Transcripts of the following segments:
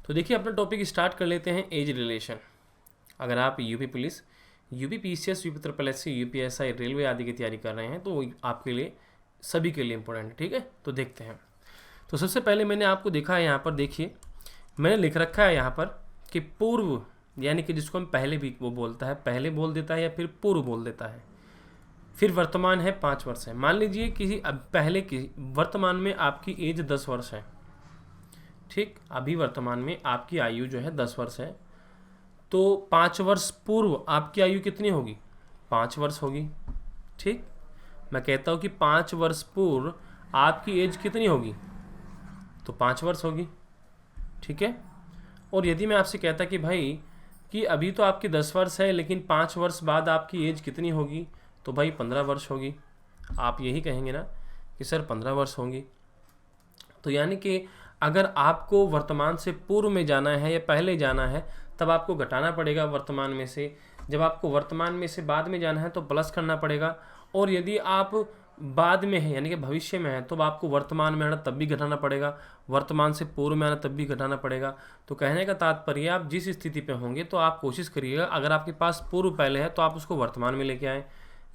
तो देखिए अपना टॉपिक स्टार्ट कर लेते हैं एज रिलेशन। अगर आप UP police, UP PCS, UP triple SC, UPSI, railway आदि की तैयारी कर रहे हैं तो आपके लिए सभी के लिए इम्पोर्टेंट है। ठीक है, तो देखते हैं। तो सबसे पहले मैंने आपको देखा है यहाँ पर, देखिए मैंने लिख रखा है यहाँ पर कि पूर्व, यानी कि जिसको हम पहले भी वो बोलता है, पहले बोल देता है या फिर पूर्व बोल देता है। फिर वर्तमान है 5 वर्ष है। मान लीजिए किसी अब पहले की वर्तमान में आपकी एज 10 वर्ष है। ठीक, अभी वर्तमान में आपकी आयु जो है 10 वर्ष है, तो 5 वर्ष पूर्व आपकी आयु कितनी होगी? 5 वर्ष होगी। ठीक, मैं कहता हूँ कि 5 वर्ष पूर्व आपकी एज कितनी होगी? तो 5 वर्ष होगी। ठीक है, और यदि मैं आपसे कहता कि भाई कि अभी तो आपकी 10 वर्ष है लेकिन 5 वर्ष बाद आपकी एज कितनी होगी? तो भाई 15 वर्ष होगी। आप यही कहेंगे ना कि सर 15 वर्ष होंगी। तो यानी कि अगर आपको वर्तमान से पूर्व में जाना है या पहले जाना है तब आपको घटाना पड़ेगा वर्तमान में से। जब आपको वर्तमान में से बाद में जाना है तो प्लस करना पड़ेगा, और यदि आप बाद में है यानी कि भविष्य में है तो आपको वर्तमान में आना तब भी घटाना पड़ेगा, वर्तमान से पूर्व में आना तब भी घटाना पड़ेगा। तो कहने का तात्पर्य आप जिस स्थिति पे होंगे तो आप कोशिश करिएगा, अगर आपके पास पूर्व पहले है तो आप उसको वर्तमान में लेके आएँ,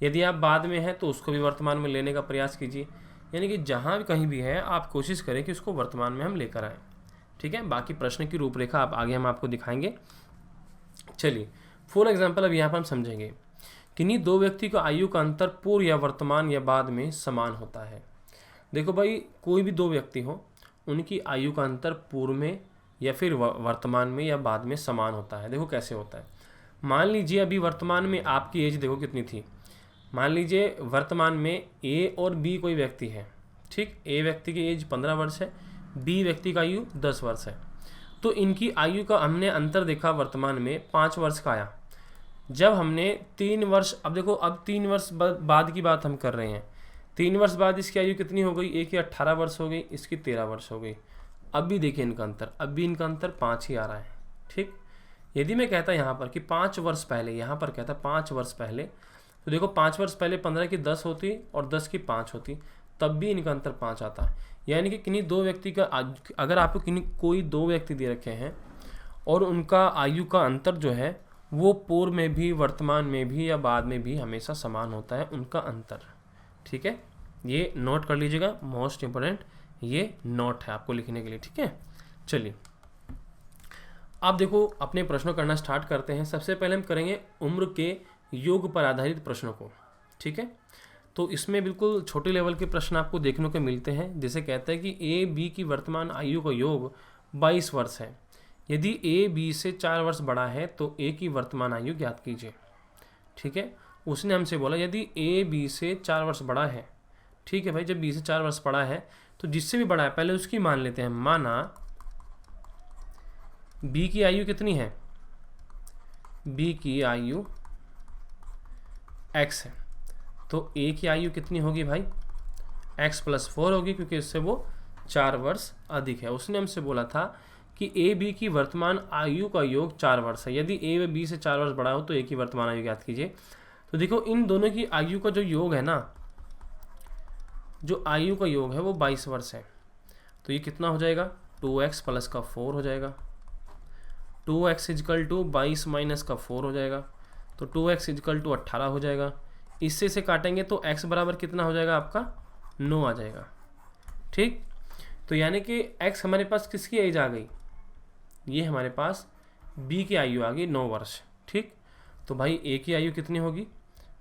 यदि आप बाद में हैं तो उसको भी वर्तमान में लेने का प्रयास कीजिए। यानी कि जहाँ भी कहीं भी है आप कोशिश करें कि उसको वर्तमान में हम लेकर आएँ। ठीक है, बाकी प्रश्न की रूपरेखा आप आगे हम आपको दिखाएंगे। चलिए फॉर एग्जांपल अब यहाँ पर हम समझेंगे किन्हीं दो व्यक्ति का आयु का अंतर पूर्व या वर्तमान या बाद में समान होता है। देखो भाई, कोई भी दो व्यक्ति हो उनकी आयु का अंतर पूर्व में या फिर वर्तमान में या बाद में समान होता है। देखो कैसे होता है। मान लीजिए अभी वर्तमान में आपकी एज देखो कितनी थी। मान लीजिए वर्तमान में ए और बी कोई व्यक्ति है। ठीक, ए व्यक्ति की एज 15 वर्ष है, बी व्यक्ति का आयु 10 वर्ष है। तो इनकी आयु का हमने अंतर देखा वर्तमान में 5 वर्ष का आया। जब हमने 3 वर्ष, अब देखो अब 3 वर्ष बाद की बात हम कर रहे हैं। 3 वर्ष बाद इसकी आयु कितनी हो गई? एक की 18 वर्ष हो गई, इसकी 13 वर्ष हो गई। अब भी देखिए इनका अंतर, अब भी इनका अंतर 5 ही आ रहा है। ठीक, यदि मैं कहता यहाँ पर कि 5 वर्ष पहले, यहाँ पर कहता 5 वर्ष पहले, तो देखो 5 वर्ष पहले 15 की 10 होती और 10 की 5 होती, तब भी इनका अंतर 5 आता है। यानी कि किन्हीं दो व्यक्ति का, अगर आपको कोई दो व्यक्ति दे रखे हैं और उनका आयु का अंतर जो है वो पूर्व में भी, वर्तमान में भी या बाद में भी हमेशा समान होता है उनका अंतर। ठीक है, ये नोट कर लीजिएगा, मोस्ट इंपोर्टेंट ये नोट है आपको लिखने के लिए। ठीक है, चलिए आप देखो अपने प्रश्नों करना स्टार्ट करते हैं। सबसे पहले हम करेंगे उम्र के योग पर आधारित प्रश्नों को। ठीक है, तो इसमें बिल्कुल छोटे लेवल के प्रश्न आपको देखने को मिलते हैं। जैसे कहता है कि ए बी की वर्तमान आयु का योग 22 वर्ष है। यदि ए बी से 4 वर्ष बड़ा है तो ए की वर्तमान आयु ज्ञात कीजिए। ठीक है, उसने हमसे बोला यदि ए बी से 4 वर्ष बड़ा है। ठीक है भाई, जब बी से 4 वर्ष बड़ा है तो जिससे भी बड़ा है पहले उसकी मान लेते हैं। माना बी की आयु कितनी है? बी की आयु x है, तो ए की आयु कितनी होगी भाई? x + 4 होगी, क्योंकि इससे वो 4 वर्ष अधिक है। उसने हमसे बोला था कि ए बी की वर्तमान आयु का योग 4 वर्ष है। यदि ए बी से 4 वर्ष बड़ा हो तो ए की वर्तमान आयु ज्ञात कीजिए। तो देखो इन दोनों की आयु का जो योग है ना, जो आयु का योग है वो 22 वर्ष है। तो ये कितना हो जाएगा? 2x + 4 हो जाएगा। 2x = 22 - 4 हो जाएगा, तो 2x = 18 हो जाएगा। इससे से काटेंगे तो x बराबर कितना हो जाएगा आपका? 9 आ जाएगा। ठीक, तो यानी कि x हमारे पास किसकी एज आ गई? ये हमारे पास b की आयु आ गई 9 वर्ष। ठीक, तो भाई a की आयु कितनी होगी?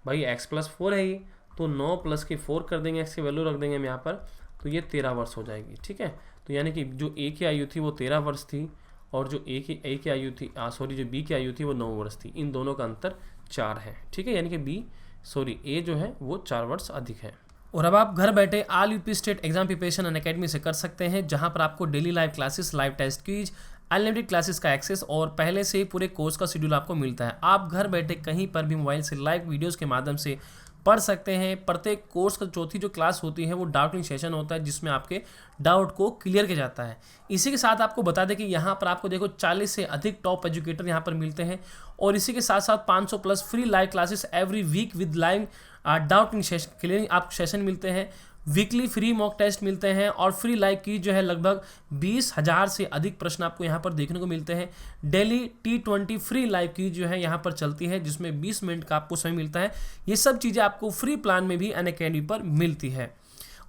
भाई x + 4 है ये, तो 9 + के 4 कर देंगे, x की वैल्यू रख देंगे हम यहाँ पर, तो ये 13 वर्ष हो जाएगी। ठीक है, तो यानी कि जो a की आयु थी वो 13 वर्ष थी और जो a की आयु थी जो b की आयु थी वो 9 वर्ष थी। इन दोनों का अंतर 4 है। ठीक है, यानी कि a जो है वो 4 वर्ष अधिक है। और अब आप घर बैठे all UP state exam preparation Unacademy से कर सकते हैं, जहां पर आपको daily live classes, live test quiz, unlimited classes का एक्सेस और पहले से ही पूरे कोर्स का शेड्यूल आपको मिलता है। आप घर बैठे कहीं पर भी मोबाइल से लाइव वीडियोस के माध्यम से पढ़ सकते हैं। प्रत्येक कोर्स का चौथी जो क्लास होती है वो डाउटिंग सेशन होता है, जिसमें आपके डाउट को क्लियर किया जाता है। इसी के साथ आपको बता दें कि यहाँ पर आपको देखो 40 से अधिक टॉप एजुकेटर यहाँ पर मिलते हैं, और इसी के साथ साथ 500+ free live classes every week with live doubting session clearing आप सेशन मिलते हैं। वीकली फ्री मॉक टेस्ट मिलते हैं और फ्री लाइव की जो है लगभग 20,000 से अधिक प्रश्न आपको यहाँ पर देखने को मिलते हैं। डेली T20 फ्री लाइव की जो है यहाँ पर चलती है जिसमें 20 मिनट का आपको समय मिलता है। ये सब चीज़ें आपको फ्री प्लान में भी अनअकैडमी पर मिलती है।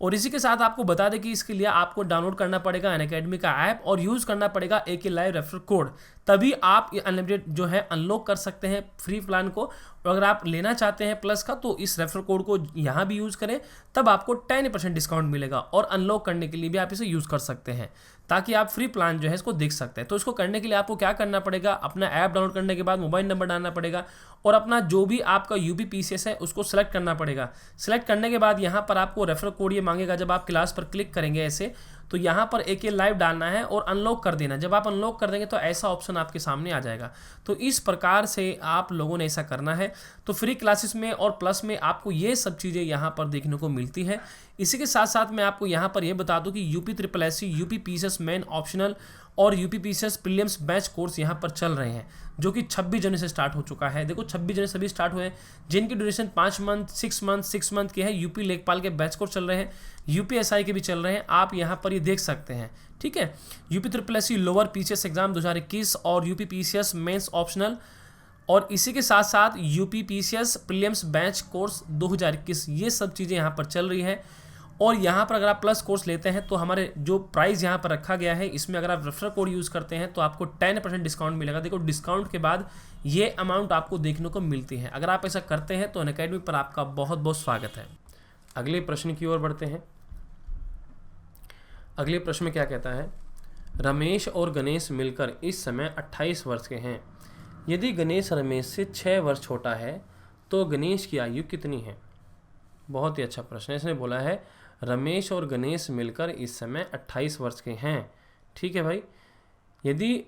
और इसी के साथ आपको बता दें कि इसके लिए आपको डाउनलोड करना पड़ेगा अनअकैडमी का ऐप और यूज़ करना पड़ेगा AK लाइव रेफरल कोड, तभी आप ये अनलिमिटेड जो है अनलॉक कर सकते हैं फ्री प्लान को। और अगर आप लेना चाहते हैं प्लस का तो इस रेफरल कोड को यहाँ भी यूज़ करें, तब आपको 10% डिस्काउंट मिलेगा। और अनलॉक करने के लिए भी आप इसे यूज़ कर सकते हैं ताकि आप फ्री प्लान जो है इसको देख सकते हैं। तो इसको करने के लिए आपको क्या करना पड़ेगा, अपना ऐप डाउनलोड करने के बाद मोबाइल नंबर डालना पड़ेगा और अपना जो भी आपका UPPCS है उसको सेलेक्ट करना पड़ेगा। सेलेक्ट करने के बाद यहाँ पर आपको रेफरल कोड ये मांगेगा। जब आप क्लास पर क्लिक करेंगे ऐसे तो यहाँ पर AK लाइव डालना है और अनलॉक कर देना। जब आप अनलॉक कर देंगे तो ऐसा ऑप्शन आपके सामने आ जाएगा। तो इस प्रकार से आप लोगों ने ऐसा करना है। तो फ्री क्लासेस में और प्लस में आपको ये सब चीज़ें यहाँ पर देखने को मिलती है। इसी के साथ साथ मैं आपको यहाँ पर यह बता दूँ कि UPSSC UPPCS मेन ऑप्शनल और UPPCS प्रीलिम्स बैच कोर्स यहाँ पर चल रहे हैं जो कि 26 जनवरी से स्टार्ट हो चुका है। देखो 26 जनवरी सभी स्टार्ट हुए हैं, जिनकी ड्यूरेशन 5 मंथ 6 मंथ के है। UP लेखपाल के बैच कोर्स चल रहे हैं, UPSI के भी चल रहे हैं, आप यहाँ पर ये देख सकते हैं। ठीक है, UPSSC लोअर PCS एग्जाम 2021 और UPPCS मेंस ऑप्शनल और इसी के साथ साथ UPPCS प्रीलिम्स बैच कोर्स 2021, ये सब चीज़ें यहाँ पर चल रही है। और यहाँ पर अगर आप प्लस कोर्स लेते हैं तो हमारे जो प्राइस यहाँ पर रखा गया है इसमें अगर आप रेफरल कोड यूज़ करते हैं तो आपको 10% डिस्काउंट मिलेगा। देखो डिस्काउंट के बाद ये अमाउंट आपको देखने को मिलती है। अगर आप ऐसा करते हैं तो अनअकैडमी पर आपका बहुत बहुत स्वागत है। अगले प्रश्न की ओर बढ़ते हैं। अगले प्रश्न में क्या कहता है, रमेश और गणेश मिलकर इस समय 28 वर्ष के हैं। यदि गणेश रमेश से 6 वर्ष छोटा है तो गणेश की आयु कितनी है। बहुत ही अच्छा प्रश्न है। इसने बोला है रमेश और गणेश मिलकर इस समय 28 वर्ष के हैं। ठीक है भाई, यदि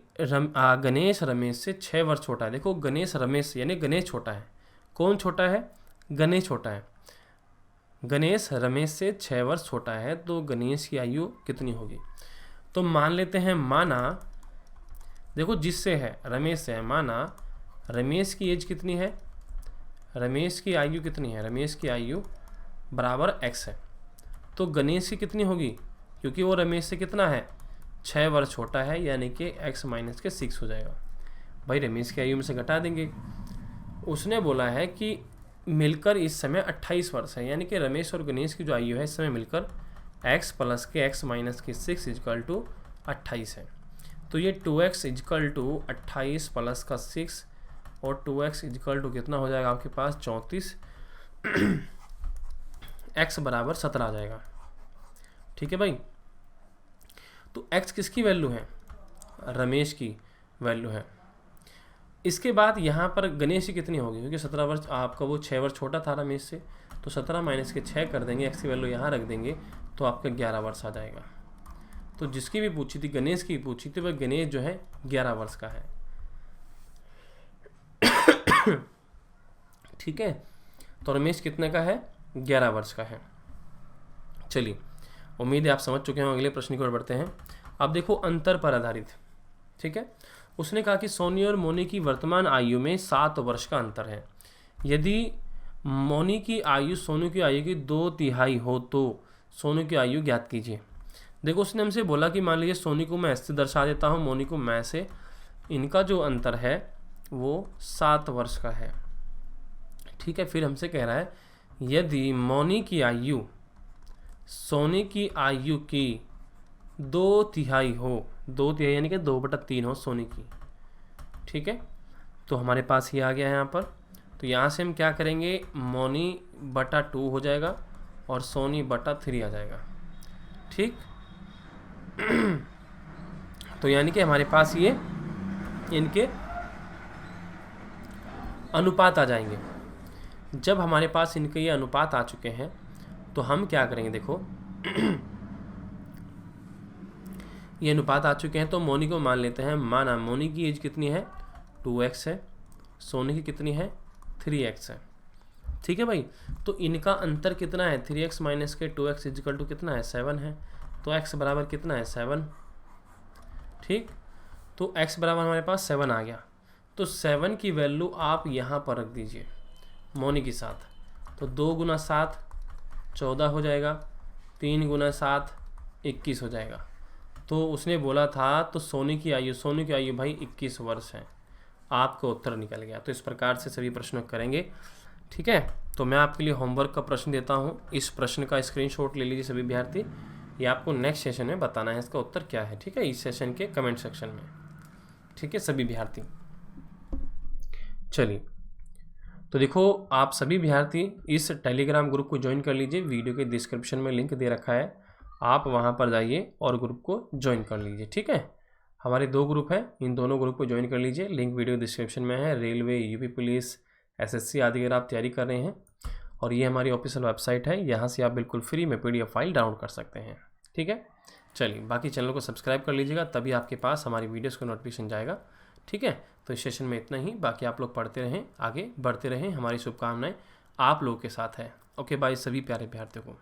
गणेश रमेश से 6 वर्ष छोटा है। देखो गणेश रमेश यानी गणेश छोटा है। कौन छोटा है, गणेश छोटा है। गणेश रमेश से 6 वर्ष छोटा है तो गणेश की आयु कितनी होगी। तो मान लेते हैं, माना देखो जिससे है रमेश से है, माना रमेश की एज कितनी है, रमेश की आयु कितनी है, रमेश की आयु बराबर x है। तो गणेश की कितनी होगी, क्योंकि वो रमेश से कितना है 6 वर्ष छोटा है, यानी कि x माइनस के 6 हो जाएगा। भाई रमेश की आयु में से घटा देंगे। उसने बोला है कि मिलकर इस समय 28 वर्ष है, यानी कि रमेश और गणेश की जो आयु है इस समय मिलकर x प्लस के x माइनस के 6 इजकल टू 28 है। तो ये 2x इजकल टू 28 प्लस का 6 और 2x इजकल टू कितना हो जाएगा आपके पास 34, x बराबर 17 आ जाएगा। ठीक है भाई, तो x किसकी वैल्यू है, रमेश की वैल्यू है। इसके बाद यहाँ पर गणेश की कितनी होगी, क्योंकि 17 वर्ष आपका वो 6 वर्ष छोटा था रमेश से, तो 17 माइनस के 6 कर देंगे, x की वैल्यू यहाँ रख देंगे तो आपका 11 वर्ष आ जाएगा। तो जिसकी भी पूछी थी, गणेश की पूछी थी, वह गणेश जो है 11 वर्ष का है। ठीक है, तो रमेश कितने का है, 11 वर्ष का है। चलिए, उम्मीद है आप समझ चुके हैं। अगले प्रश्न की ओर बढ़ते हैं। अब देखो अंतर पर आधारित। ठीक है, उसने कहा कि सोनी और मोनी की वर्तमान आयु में 7 वर्ष का अंतर है। यदि मोनी की आयु सोनू की आयु की 2/3 हो तो सोनू की आयु ज्ञात कीजिए। देखो उसने हमसे बोला कि मान लीजिए सोनी को मैं ऐसे दर्शा देता हूँ, मोनी को मैं से, इनका जो अंतर है वो 7 वर्ष का है। ठीक है, फिर हमसे कह रहा है यदि मोनी की आयु सोनी की आयु की 2/3 हो, 2/3 यानी कि 2/3 हो सोनी की। ठीक है, तो हमारे पास ये आ गया है यहाँ पर। तो यहाँ से हम क्या करेंगे, मोनी बटा 2 हो जाएगा और सोनी बटा 3 आ जाएगा। ठीक, तो यानी कि हमारे पास ये इनके अनुपात आ जाएंगे। जब हमारे पास इनके ये अनुपात आ चुके हैं तो हम क्या करेंगे, देखो ये अनुपात आ चुके हैं तो मोनी को मान लेते हैं। माना मोनी की एज कितनी है 2x है, सोनी की कितनी है 3x है। ठीक है भाई, तो इनका अंतर कितना है, 3x माइनस के 2x इजकल टू कितना है 7 है। तो x बराबर कितना है 7। ठीक, तो x बराबर हमारे पास 7 आ गया। तो 7 की वैल्यू आप यहाँ पर रख दीजिए मोनी के साथ। तो 2 गुना 7 14 हो जाएगा, 3 गुना 7 21 हो जाएगा। तो उसने बोला था तो सोनू की आयु भाई 21 वर्ष है। आपका उत्तर निकल गया। तो इस प्रकार से सभी प्रश्न करेंगे, ठीक है। तो मैं आपके लिए होमवर्क का प्रश्न देता हूँ, इस प्रश्न का स्क्रीनशॉट ले लीजिए सभी विद्यार्थी। ये आपको नेक्स्ट सेशन में बताना है इसका उत्तर क्या है, ठीक है, इस सेशन के कमेंट सेक्शन में, ठीक है सभी विद्यार्थी। चलिए, तो देखो आप सभी विद्यार्थी इस टेलीग्राम ग्रुप को ज्वाइन कर लीजिए, वीडियो के डिस्क्रिप्शन में लिंक दे रखा है, आप वहाँ पर जाइए और ग्रुप को ज्वाइन कर लीजिए, ठीक है। हमारे 2 ग्रुप हैं, इन दोनों ग्रुप को ज्वाइन कर लीजिए, लिंक वीडियो डिस्क्रिप्शन में है। रेलवे, यूपी पुलिस, एसएससी आदि अगर आप तैयारी कर रहे हैं, और ये हमारी ऑफिशियल वेबसाइट है, यहाँ से आप बिल्कुल फ्री में PDF फाइल डाउनलोड कर सकते हैं, ठीक है। चलिए, बाकी चैनल को सब्सक्राइब कर लीजिएगा, तभी आपके पास हमारी वीडियोज़ का नोटिफिकेशन जाएगा, ठीक है। तो इस सेशन में इतना ही, बाकी आप लोग पढ़ते रहें, आगे बढ़ते रहें, हमारी शुभकामनाएं आप लोगों के साथ है। ओके बाय सभी प्यारे विद्यार्थियों को।